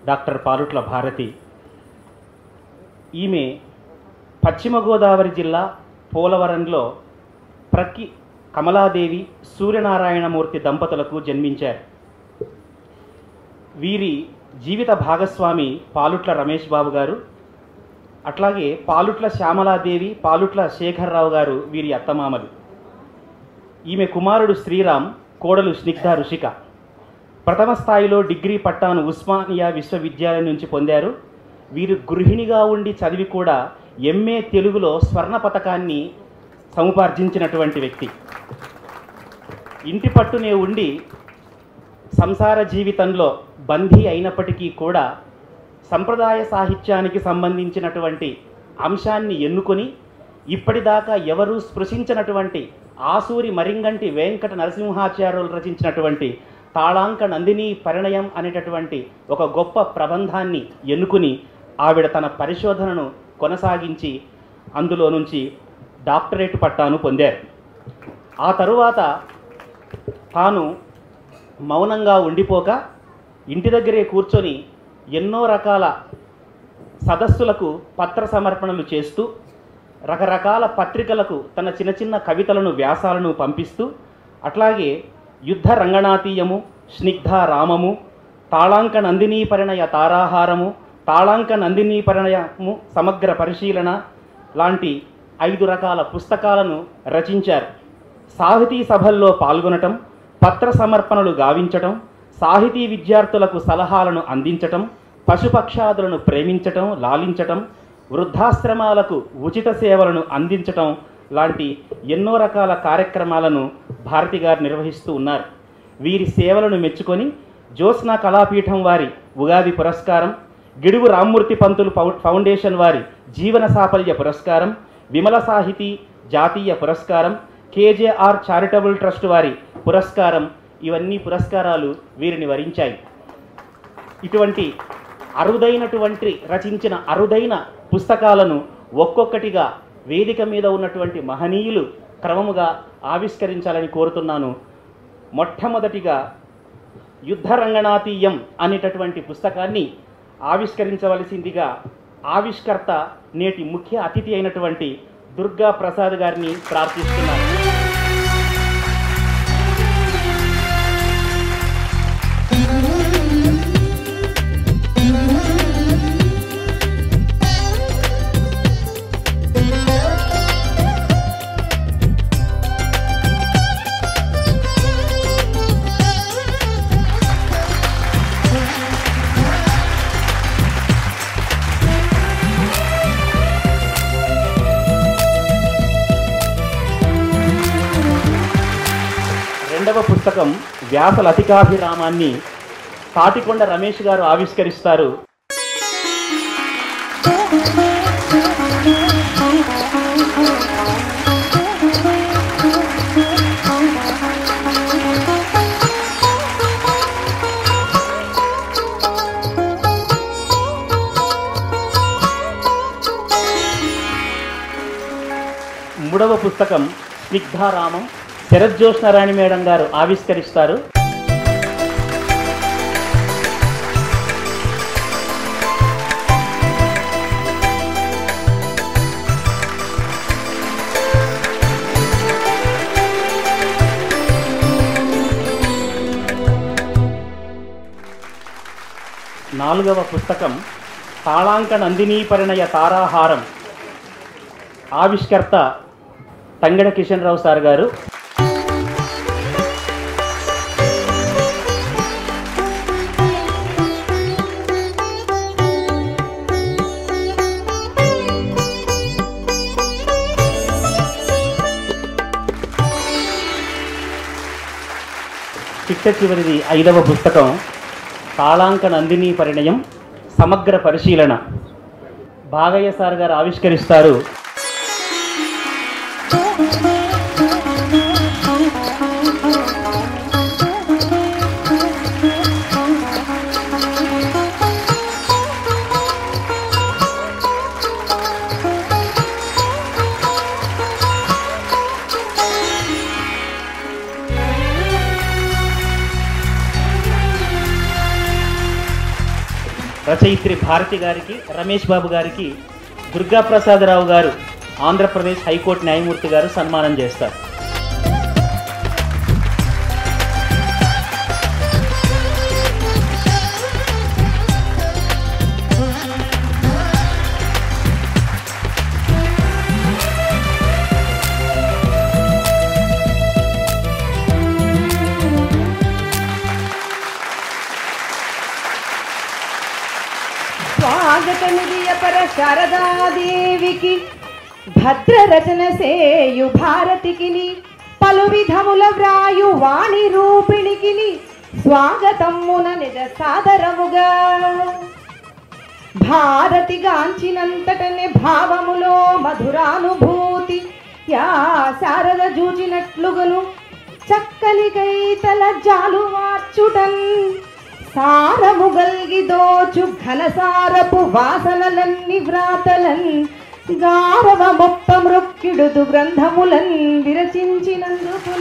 Doctor Palutla Bharati. ఈమె పశ్చిమ గోదావరి జిల్లా పోలవరంలో ప్రక్కి కమలాదేవి సూర్యనారాయణమూర్తి దంపతులకు జన్మించారు. వీరి జీవిత భాగస్వామి పాలుట్ల రమేష్ బాబు గారు, అట్లాగే పాలుట్ల శ్యామలాదేవి, పాలుట్ల శేఖర్రావు గారు వీరి అత్తమామలు. ఈమె కుమారుడు శ్రీరామ్, కోడలు స్నిగ్ధ రుషిక. ప్రథమ స్థాయిలో డిగ్రీ పట్టాను ఉస్మానియా విశ్వవిద్యాలయం నుంచి పొందారు. వీరు గృహిణిగా ఉండి చదివి కూడా ఎంఏ తెలుగులో స్వర్ణ పతకాన్ని సముపార్జించినటువంటి వ్యక్తి. ఇంటి పట్టునే ఉండి సంసార జీవితంలో బందీ అయినప్పటికీ కూడా సంప్రదాయ సాహిత్యానికి సంబంధించినటువంటి అంశాన్ని ఎన్నుకొని ఇప్పటిదాకా ఎవరూ స్పృశించినటువంటి ఆసూరి మరింగంటి వెంకట నరసింహాచార్యులు రచించినటువంటి తాళాంక నందిని పరిణయం అనేటటువంటి ఒక గొప్ప ప్రబంధాన్ని ఎన్నుకుని ఆవిడ తన పరిశోధనను కొనసాగించి అందులో నుంచి డాక్టరేట్ పట్టాను పొందారు. ఆ తరువాత తాను మౌనంగా ఉండిపోక ఇంటి దగ్గరే కూర్చొని ఎన్నో రకాల సదస్సులకు పత్ర సమర్పణలు చేస్తూ రకరకాల పత్రికలకు తన చిన్న చిన్న కవితలను, వ్యాసాలను పంపిస్తూ, అట్లాగే యుద్ధ రంగనాతీయము, స్నిగ్ధ రామము, తాళాంక నందినీ పరిణయ తారాహారము, తాళాంక నందినీ పరిణయము సమగ్ర పరిశీలన లాంటి 5 రకాల పుస్తకాలను రచించారు. సాహితీ సభల్లో పాల్గొనటం, పత్ర సమర్పణలు గావించటం, సాహితీ విద్యార్థులకు సలహాలను అందించటం, పశుపక్షాదులను ప్రేమించటం, లాలించటం, వృద్ధాశ్రమాలకు ఉచిత సేవలను అందించటం లాంటి ఎన్నో రకాల కార్యక్రమాలను భారతి గారు నిర్వహిస్తూ ఉన్నారు. వీరి సేవలను మెచ్చుకొని జ్యోత్స్న కళాపీఠం వారి ఉగాది పురస్కారం, గిడుగు రామ్మూర్తి పంతులు ఫౌండేషన్ వారి జీవన సాఫల్య పురస్కారం, విమల సాహితీ జాతీయ పురస్కారం, కేజేఆర్ చారిటబుల్ ట్రస్ట్ వారి పురస్కారం, ఇవన్నీ పురస్కారాలు వీరిని వరించాయి. ఇటువంటి అరుదైనటువంటి రచించిన అరుదైన పుస్తకాలను ఒక్కొక్కటిగా వేదిక మీద ఉన్నటువంటి మహనీయులు క్రమముగా ఆవిష్కరించాలని కోరుతున్నాను. మొట్టమొదటిగా యుద్ధ రంగనాతీయం అనేటటువంటి పుస్తకాన్ని ఆవిష్కరించవలసిందిగా ఆవిష్కర్త, నేటి ముఖ్య అతిథి అయినటువంటి దుర్గా ప్రసాద్ గారిని ప్రార్థిస్తున్నాను. రెండవ పుస్తకం వ్యాస లతికాభిరామాన్ని తాటికొండ రమేష్ గారు ఆవిష్కరిస్తారు. మూడవ పుస్తకం స్నిగ్ధారామం శరజ్జోత్స్నారాయణ మేడం గారు ఆవిష్కరిస్తారు. నాలుగవ పుస్తకం తాళాంక నందినీ పరిణయ తారాహారం, ఆవిష్కర్త తంగెడ కిషన్ రావు సార్ గారు. చిట్ట చివరిది ఐదవ పుస్తకం తాళాంక నందినీ పరిణయం సమగ్ర పరిశీలన, భాగయ్య సార్ గారు ఆవిష్కరిస్తారు. రచయిత్రి భారతి గారికి, రమేష్ బాబు గారికి దుర్గాప్రసాదరావు గారు, ఆంధ్రప్రదేశ్ హైకోర్టు న్యాయమూర్తి గారు సన్మానం చేస్తారు. స్వాగత నిధియ పర శారదాదేవికి భద్ర రచన సేయు భారతికిని పలు విధముల వ్రాయు వాణి రూపిణికిని స్వాగతమున నిజ సాదరముగా భారతి గాంచినంతటనే భావములో మధురానుభూతి యా శారద జూచినట్లుగను చక్కని కైతల జాలు మార్చుటన్ సారము గల్గి దోచు ఘనసారపు వాసనలన్ని వ్రాతలన్ గారవ మొప్ప మృక్కిడుదు గ్రంథములన్ విరచించినందుకు